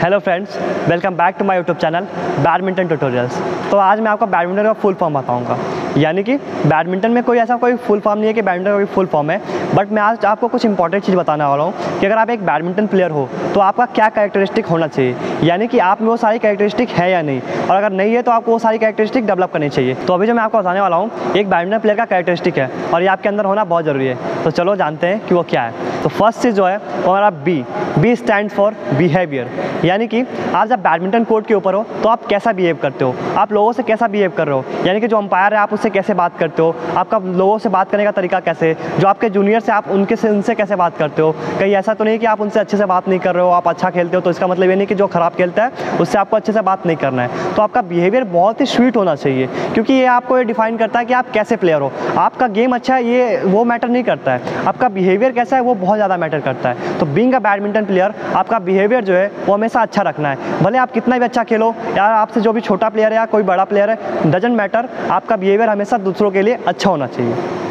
Hello friends, welcome back to my YouTube channel badminton tutorials. तो आज मैं आपको बैडमिंटन का फुल फॉर्म बताऊंगा। यानी कि बैडमिंटन में कोई फुल फॉर्म नहीं है कि बैडमिंटन का कोई फुल फॉर्म है, बट मैं आज आपको कुछ इंपॉर्टेंट चीज़ बताने वाला हूँ कि अगर आप एक बैडमिंटन प्लेयर हो तो आपका क्या कैरेक्टरिस्टिक होना चाहिए, यानी कि आप में वो सारी कैरेक्टरिस्टिक है या नहीं, और अगर नहीं है तो आपको वो सारी कैरेक्टरिस्टिक डेवलप करनी चाहिए। तो अभी जो मैं आपको बताने वाला हूँ एक बैडमिंटन प्लेयर का कैरेक्टरिस्टिक है और ये आपके अंदर होना बहुत ज़रूरी है। तो चलो जानते हैं कि वो क्या है। तो फर्स्ट चीज़ जो है वो हमारा बी स्टैंड फॉर बिहेवियर, यानी कि आप जब बैडमिंटन कोर्ट के ऊपर हो तो आप कैसा बिहेव करते हो, आप लोगों से कैसा बिहेव कर रहे हो, यानी कि जो अंपायर है आप उससे कैसे बात करते हो, आपका लोगों से बात करने का तरीका कैसे, जो आपके जूनियर से आप उनसे कैसे बात करते हो। कहीं ऐसा तो नहीं कि आप उनसे अच्छे से बात नहीं कर रहे हो, आप अच्छा खेलते हो तो इसका मतलब ये नहीं कि जो ख़राब खेलता है उससे आपको अच्छे से बात नहीं करना है। तो आपका बिहेवियर बहुत ही स्वीट होना चाहिए, क्योंकि ये आपको ये डिफाइन करता है कि आप कैसे प्लेयर हो। आपका गेम अच्छा है ये वो मैटर नहीं करता है, आपका बिहेवियर कैसा है वो बहुत ज़्यादा मैटर करता है। तो बीइंग अ बैडमिंटन प्लेयर आपका बिहेवियर जो है वो हमेशा अच्छा रखना है। भले आप कितना भी अच्छा खेलो या आपसे जो भी छोटा प्लेयर है या कोई बड़ा प्लेयर है, डजंट मैटर, आपका बिहेवियर हमेशा दूसरों के लिए अच्छा होना चाहिए।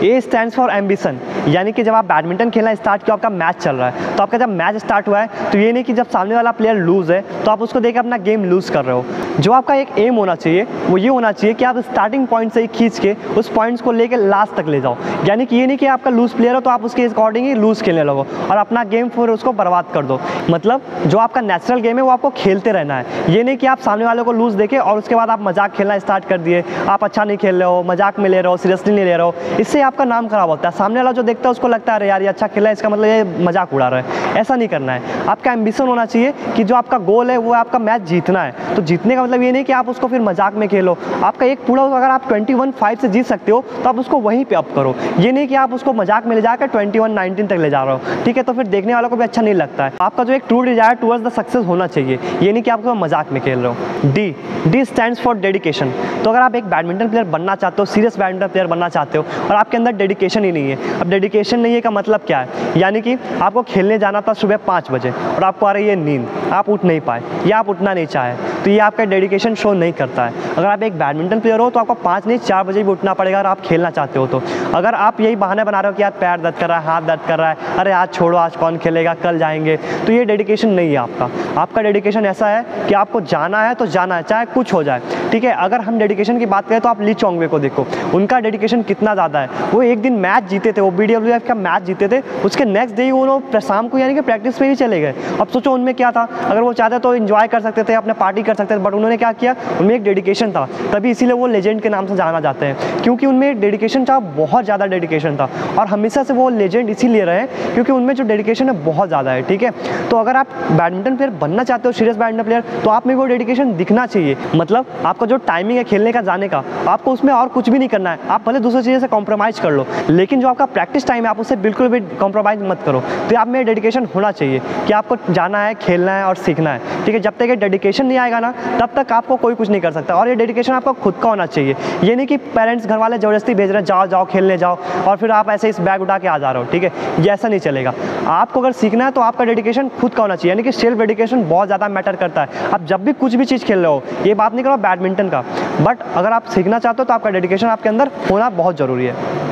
ए स्टैंड्स फॉर एम्बिशन, यानी कि जब आप बैडमिंटन खेलना स्टार्ट किया, आपका मैच चल रहा है, तो आपका जब मैच स्टार्ट हुआ है तो ये नहीं कि जब सामने वाला प्लेयर लूज़ है तो आप उसको देख अपना गेम लूज़ कर रहे हो। जो आपका एक एम होना चाहिए वो ये होना चाहिए कि आप स्टार्टिंग पॉइंट से ही खींच के उस पॉइंट्स को लेकर लास्ट तक ले जाओ। यानी कि ये नहीं कि आपका लूज़ प्लेयर हो तो आप उसके अकॉर्डिंग ही लूज़ खेलने लगो और अपना गेम फिर उसको बर्बाद कर दो। मतलब जो आपका नेचुरल गेम है वो आपको खेलते रहना है। ये नहीं कि आप सामने वाले को लूज़ देखे और उसके बाद आप मजाक खेलना स्टार्ट कर दिए, आप अच्छा नहीं खेल रहे हो, मजाक में ले रहे हो, सीरियसली नहीं ले रहे हो, इससे आपका नाम खराब होता है। सामने वाला जो देखता है उसको लगता है अरे यार ये अच्छा खेला है, इसका मतलब ये मजाक उड़ा रहा है। ऐसा नहीं करना है। आपका एम्बिशन होना चाहिए कि जो आपका गोल है वो आपका मैच जीतना है। तो जीतने का मतलब ये नहीं कि आप उसको फिर मजाक में खेलो। आपका एक पूरा अगर आप 21-5 से जीत सकते हो तो आप उसको वहीं पे अप करो। ये नहीं कि आप उसको मजाक में ले जाकर 21-19 तक ले जा रहे हो, ठीक है, तो फिर देखने वालों को भी अच्छा नहीं लगता है। आपका जो एक true desire towards the success होना चाहिए, ये नहीं कि आप मजाक में खेल रहे हो। D stands for dedication. तो अगर आप एक बैडमिंटन प्लेयर बनना चाहते हो, सीरियस बैडमिंटन प्लेयर बनना चाहते हो और आपके अंदर डेडिकेशन ही नहीं है। अब डेडिकेशन नहीं है का मतलब क्या है, यानी कि आपको खेलने जाना था सुबह 5 बजे और आपको आ रही है नींद, आप उठ नहीं पाए या आप उठना नहीं चाहे, तो ये आपका डेडिकेशन शो नहीं करता है। अगर आप एक बैडमिंटन प्लेयर हो तो आपको 5 नहीं 4 बजे भी उठना पड़ेगा अगर आप खेलना चाहते हो तो। अगर आप यही बहाने बना रहे हो कि यार पैर दर्द कर रहा है, हाथ दर्द कर रहा है, अरे आज छोड़ो, आज कौन खेलेगा, कल जाएंगे, तो ये डेडिकेशन नहीं है आपका। आपका डेडिकेशन ऐसा है कि आपको जाना है तो जाना है, चाहे कुछ हो जाए, ठीक है। अगर हम डेडिकेशन की बात करें तो आप ली चोंगवे को देखो, उनका डेडिकेशन कितना ज़्यादा है। वो एक दिन मैच जीते थे, वो BWF का मैच जीते थे, उसके नेक्स्ट डे ही वो लोग शाम को यानी कि प्रैक्टिस पे ही चले गए। अब सोचो उनमें क्या था, अगर वो चाहते तो एंजॉय कर सकते थे, अपने पार्टी कर सकते थे, बट उन्होंने क्या किया, उनमें एक डेडिकेशन था, तभी इसीलिए वो लेजेंड के नाम से जाना जाते हैं, क्योंकि उनमें एक डेडिकेशन था, बहुत ज़्यादा डेडिकेशन था। और हमेशा से वो लेजेंड इसीलिए रहे क्योंकि उनमें जो डेडिकेशन है बहुत ज़्यादा है, ठीक है। तो अगर आप बैडमिंटन प्लेयर बनना चाहते हो, सीरियस बैडमिंटन प्लेयर, तो आप में वो डेडिकेशन दिखना चाहिए। मतलब आपका जो टाइमिंग है खेलने का, जाने का, आपको उसमें और कुछ भी नहीं करना है। आप भले दूसरी चीज़ों से कॉम्प्रोमाइज़ कर लो, लेकिन जो आपका प्रैक्टिस टाइम है आप उससे बिल्कुल भी कॉम्प्रोमाइज़ मत करो। तो आप में डेडिकेशन होना चाहिए कि आपको जाना है, खेलना है और सीखना है, ठीक है। जब तक ये डेडिकेशन नहीं आएगा ना तब तक आपको कोई कुछ नहीं कर सकता। और ये डेडिकेशन आपका खुद का होना चाहिए। ये नहीं कि पेरेंट्स घर वाले ज़बरदस्ती भेज रहे हैं जाओ जाओ खेलने जाओ और फिर आप ऐसे इस बैग उठा के आ जा रहे हो, ठीक है, ये ऐसा नहीं चलेगा। आपको अगर सीखना है तो आपका डेडिकेशन खुद का होना चाहिए, यानी कि सेल्फ डेडिकेशन बहुत ज़्यादा मैटर करता है। आप जब भी कुछ भी चीज़ खेल रहे हो, ये बात नहीं करो बैडमिंटन का, बट अगर आप सीखना चाहते हो तो आपका डेडिकेशन आपके अंदर होना बहुत ज़रूरी है।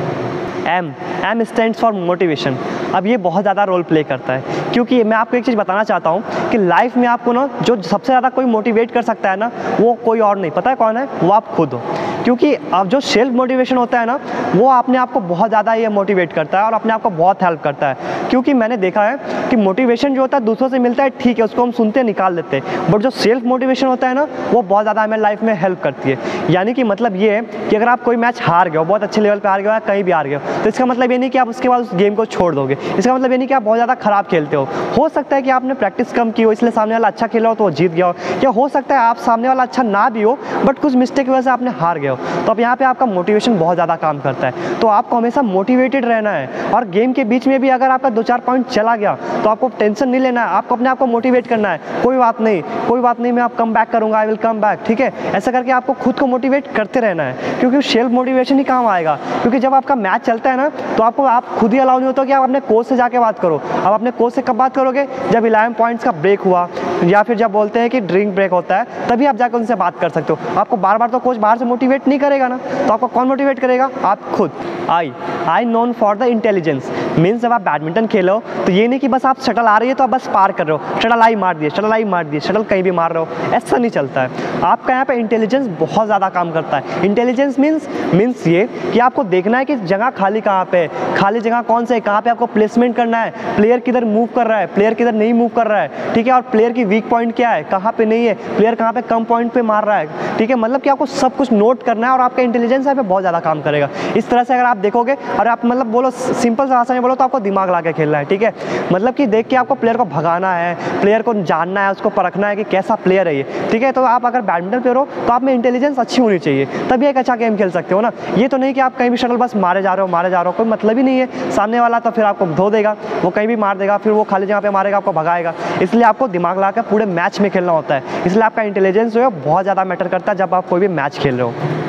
M stands for motivation. अब ये बहुत ज़्यादा रोल प्ले करता है, क्योंकि मैं आपको एक चीज़ बताना चाहता हूँ कि लाइफ में आपको ना जो सबसे ज़्यादा कोई मोटिवेट कर सकता है ना, वो कोई और नहीं, पता है कौन है, वो आप खुद हो। क्योंकि अब जो सेल्फ मोटिवेशन होता है ना, वो अपने आप को बहुत ज़्यादा ये मोटिवेट करता है और अपने आप को बहुत हेल्प करता है। क्योंकि मैंने देखा है कि मोटिवेशन जो होता है दूसरों से मिलता है, ठीक है, उसको हम सुनते निकाल देते हैं, बट जो सेल्फ मोटिवेशन होता है ना, वो बहुत ज़्यादा हमें लाइफ में हेल्प करती है। यानी कि मतलब ये है कि अगर आप कोई मैच हार गए हो, बहुत अच्छे लेवल पर हार गए हो या कहीं भी हार गए हो, तो इसका मतलब ये नहीं कि आप उसके बाद उस गेम को छोड़ दोगे। इसका मतलब ये नहीं कि आप बहुत ज़्यादा खराब खेलते हो सकता है कि आपने प्रैक्टिस कम की हो इसलिए सामने वाला अच्छा खेला हो तो वो जीत गया हो, या हो सकता है आप सामने वाला अच्छा ना भी हो बट कुछ मिस्टेक की वजह से आपने हार गए हो। तो अब यहाँ पे आपका मोटिवेशन बहुत ज़्यादा काम करता है। तो आपको हमेशा मोटिवेटेड रहना है और गेम के बीच में भी अगर आपका 2-4 पॉइंट चला गया तो आपको टेंशन नहीं लेना है, आपको अपने आप को मोटिवेट करना है, कोई बात नहीं, मैं आप कम बैक करूँगा, आई विल कम बैक, ठीक है। ऐसा करके आपको खुद को मोटिवेट करते रहना है, क्योंकि सेल्फ मोटिवेशन ही काम आएगा। क्योंकि जब आपका मैच चलता है ना तो आपको आप खुद ही अलाउ नहीं होता कि आप अपने कोच से जाके बात करो। आप अपने कोच से कब बात करोगे, जब 11 पॉइंट्स का ब्रेक हुआ, या फिर जब बोलते हैं कि ड्रिंक ब्रेक होता है तभी आप जाकर उनसे बात कर सकते हो। आपको बार बार तो कोच बाहर से मोटिवेट नहीं करेगा ना, तो आपको कौन मोटिवेट करेगा? आप खुद। I known for the intelligence means जब आप बैडमिंटन खेलो तो ये नहीं कि बस आप शटल आ रही है तो आप बस पार कर रहे हो, शटल आई मार दिए, शटल आई मार दिए, शटल कहीं भी मार रहे हो, ऐसा नहीं चलता है। आपका यहाँ पे इंटेलिजेंस बहुत ज़्यादा काम करता है। इंटेलिजेंस मीन्स ये कि आपको देखना है कि जगह खाली कहाँ पे, खाली जगह कौन से, कहाँ पे आपको प्लेसमेंट करना है, प्लेयर किधर मूव कर रहा है, प्लेयर किधर नहीं मूव कर रहा है, ठीक है, और प्लेयर की वीक पॉइंट क्या है, कहाँ पे नहीं है, प्लेयर कहाँ पे कम पॉइंट पे मार रहा है, ठीक है। मतलब कि आपको सब कुछ नोट करना है और आपका इंटेलिजेंस यहाँ पे बहुत ज़्यादा काम करेगा। इस तरह से अगर आप देखोगे और आप मतलब बोलो सिंपल सा भाषा में बोलो तो आपको दिमाग लगा के खेलना है, ठीक है। मतलब कि देख के आपको प्लेयर को भगाना है, प्लेयर को जानना है, उसको परखना है कि कैसा प्लेयर है ये, ठीक है। तो आप अगर बैडमिंटन प्लेयर हो तो आप में इंटेलिजेंस अच्छी होनी चाहिए, तभी एक अच्छा गेम खेल सकते हो ना। ये तो नहीं कि आप कहीं भी शटल बस मारे जा रहे हो, कोई मतलब ही नहीं है। सामने वाला तो फिर आपको धो देगा, वो कहीं भी मार देगा, फिर वो खाली जगह पे मारेगा, आपको भगाएगा। इसलिए आपको दिमाग लगा कर पूरे मैच में खेलना होता है। इसलिए आपका इंटेलिजेंस जो है बहुत ज़्यादा मैटर करता है जब आप कोई भी मैच खेल रहे हो।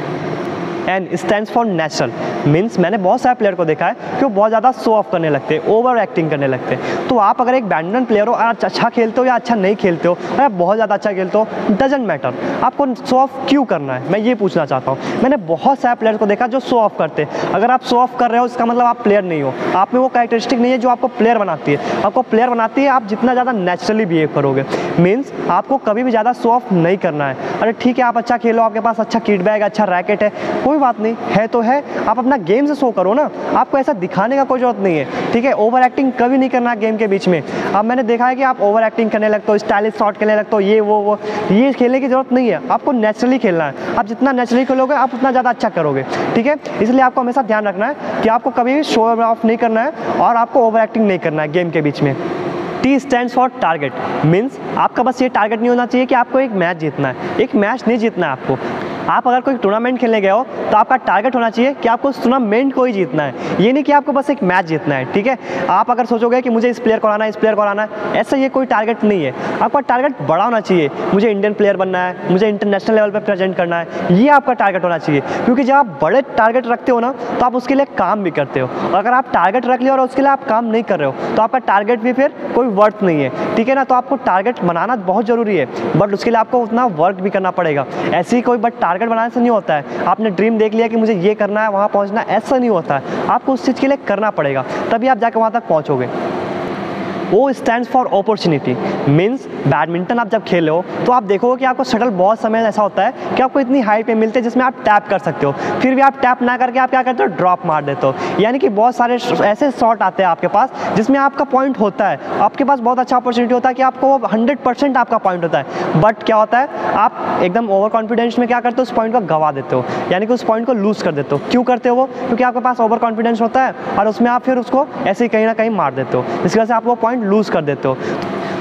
N stands for natural means मैंने बहुत सारे प्लेयर को देखा है कि वो बहुत ज़्यादा शो ऑफ करने लगते हैं, ओवर एक्टिंग करने लगते हैं। तो आप अगर एक बैडमिंटन प्लेयर हो, आज अच्छा खेलते हो या अच्छा नहीं खेलते हो, या बहुत ज़्यादा अच्छा खेलते हो, डजेंट मैटर, आपको शो ऑफ क्यों करना है, मैं ये पूछना चाहता हूँ। मैंने बहुत सारे प्लेयर को देखा जो शो ऑफ करते हैं। अगर आप शो ऑफ कर रहे हो इसका मतलब आप प्लेयर नहीं हो, आप में वो कैरेक्टरिस्टिक नहीं है जो आपको प्लेयर बनाती है। आपको प्लेयर बनाती है आप जितना ज़्यादा नेचुरली बिहेव करोगे। मीन्स आपको कभी भी ज़्यादा शो ऑफ नहीं करना है। अरे ठीक है आप अच्छा खेलो, आपके पास अच्छा किट बैग, अच्छा रैकेट है, कोई बात नहीं है तो है, आप अपना गेम से शो करो ना, आपको ऐसा दिखाने का कोई जरूरत नहीं है, ठीक है। ओवर एक्टिंग कभी नहीं करना गेम के बीच में। अब मैंने देखा है कि आप ओवर एक्टिंग करने लगते हो, स्टाइलिश शॉट खेलने लगते हो, ये खेलने की जरूरत नहीं है। आपको नेचुरली खेलना है, आप जितना नेचुरली खेलोगे आप उतना ज़्यादा अच्छा करोगे, ठीक है। इसलिए आपको हमेशा ध्यान रखना है कि आपको कभी भी शो ऑफ नहीं करना है और आपको ओवर एक्टिंग नहीं करना है गेम के बीच में। T stands for target means आपका बस ये टारगेट नहीं होना चाहिए कि आपको एक मैच जीतना है। एक मैच नहीं जीतना है आपको। आप अगर कोई टूर्नामेंट खेलने गए हो तो आपका टारगेट होना चाहिए कि आपको उस टूर्नामेंट को ही जीतना है, ये नहीं कि आपको बस एक मैच जीतना है, ठीक है। आप अगर सोचोगे कि मुझे इस प्लेयर को हराना है, इस प्लेयर को हराना है, ऐसा ये कोई टारगेट नहीं है। आपका टारगेट बड़ा होना चाहिए, मुझे इंडियन प्लेयर बनना है, मुझे इंटरनेशनल लेवल पर प्रेजेंट करना है, ये आपका टारगेट होना चाहिए। क्योंकि जब आप बड़े टारगेट रखते हो ना तो आप उसके लिए काम भी करते हो। अगर आप टारगेट रख लिया और उसके लिए आप काम नहीं कर रहे हो तो आपका टारगेट भी फिर कोई वर्थ नहीं है, ठीक है ना। तो आपको टारगेट बनाना बहुत ज़रूरी है, बट उसके लिए आपको उतना वर्क भी करना पड़ेगा। ऐसे ही कोई बट टारगेट बनाने से नहीं होता है। आपने ड्रीम देख लिया कि मुझे ये करना है, वहाँ पहुँचना, ऐसा नहीं होता है। आपको उस चीज़ के लिए करना पड़ेगा, तभी आप जाकर वहाँ तक पहुँचोगे। O stands for opportunity means badminton आप जब खेल रहे हो तो आप देखोगे कि आपको शटल बहुत समय ऐसा होता है कि आपको इतनी हाइट पे मिलते हैं जिसमें आप टैप कर सकते हो, फिर भी आप टैप ना करके आप क्या करते हो, ड्रॉप मार देते हो। यानी कि बहुत सारे ऐसे शॉट आते हैं आपके पास जिसमें आपका पॉइंट होता है, आपके पास बहुत अच्छा अपॉर्चुनिटी होता है कि आपको 100% आपका पॉइंट होता है, बट क्या होता है आप एकदम ओवर कॉन्फिडेंस में क्या करते हो, उस पॉइंट को गवा देते हो, यानी कि उस पॉइंट को लूज़ कर देते हो। क्यों करते हो वो? क्योंकि आपके पास ओवर कॉन्फिडेंस होता है और उसमें आप फिर उसको ऐसे ही कहीं ना कहीं मार देते हो, इसकी वजह से आप वो पॉइंट लूज़ कर देते हो।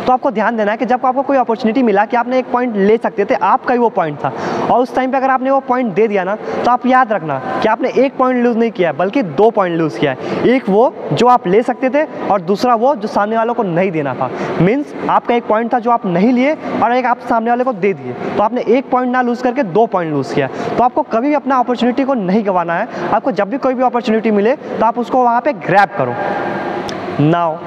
तो आपको ध्यान देना है कि जब आपको कोई अपॉर्चुनिटी मिला कि आपने एक पॉइंट ले सकते थे, आपका ही वो पॉइंट था, और उस टाइम पे अगर आपने वो पॉइंट दे दिया ना तो आप याद रखना कि आपने एक पॉइंट लूज़ नहीं किया है बल्कि 2 पॉइंट लूज़ किया है। एक वो जो आप ले सकते थे और दूसरा वो जो सामने वालों को नहीं देना था। मीन्स आपका एक पॉइंट था जो आप नहीं लिए और एक आप सामने वाले को दे दिए, तो आपने एक पॉइंट ना लूज़ करके 2 पॉइंट लूज़ किया। तो आपको कभी भी अपना अपॉर्चुनिटी को नहीं गंवाना है। आपको जब भी कोई भी अपॉर्चुनिटी मिले तो आप उसको वहाँ पर ग्रैब करो। Now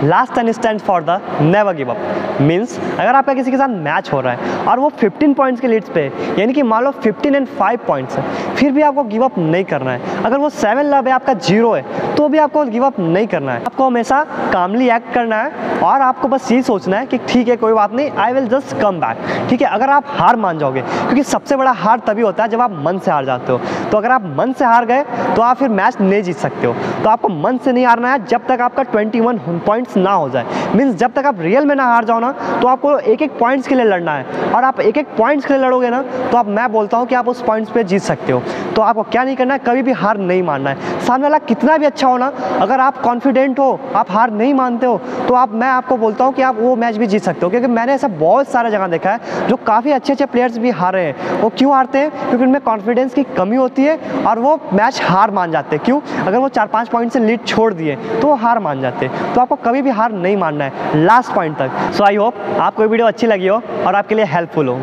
last and stand for the never give up means अगर आपका किसी के साथ मैच हो रहा है और वो 15 पॉइंट्स के लीड्स पे है, यानी कि मान लो 15 and 5 पॉइंट्स है, फिर भी आपको गिव अप नहीं करना है। अगर वो 7 लव है, आपका 0 है, तो भी आपको गिव अप नहीं करना है। आपको हमेशा कामली एक्ट करना है और आपको बस ये सोचना है कि ठीक है कोई बात नहीं, I will just come back, ठीक है। अगर आप हार मान जाओगे, क्योंकि सबसे बड़ा हार तभी होता है जब आप मन से हार जाते हो, तो अगर आप मन से हार गए तो आप फिर मैच नहीं जीत सकते हो। तो आपको मन से नहीं हारना है जब तक आपका 21 पॉइंट्स ना हो जाए। मीन्स जब तक आप रियल में ना हार जाओ ना तो आपको एक एक पॉइंट्स के लिए लड़ना है, और आप एक एक पॉइंट्स के लिए लड़ोगे ना तो आप, मैं बोलता हूँ कि आप उस पॉइंट्स पे जीत सकते हो। तो आपको क्या नहीं करना है, कभी भी हार नहीं मानना है। सामने वाला कितना भी अच्छा हो ना, अगर आप कॉन्फिडेंट हो, आप हार नहीं मानते हो, तो मैं आपको बोलता हूँ कि आप वो मैच भी जीत सकते हो। क्योंकि मैंने ऐसा बहुत सारा जगह देखा है जो काफ़ी अच्छे प्लेयर्स भी हारे हैं। वो क्यों हारते हैं? क्योंकि उनमें कॉन्फिडेंस की कमी होती है और वो मैच हार मान जाते हैं। क्यों? अगर वो 4-5 पॉइंट से लीड छोड़ दिए तो वो हार मान जाते हैं। तो आपको कभी भी हार नहीं मानना है लास्ट पॉइंट तक। सो आई होप आपको ये वीडियो अच्छी लगी हो और आपके लिए हेल्पफुल हो।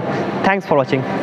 Thanks for watching.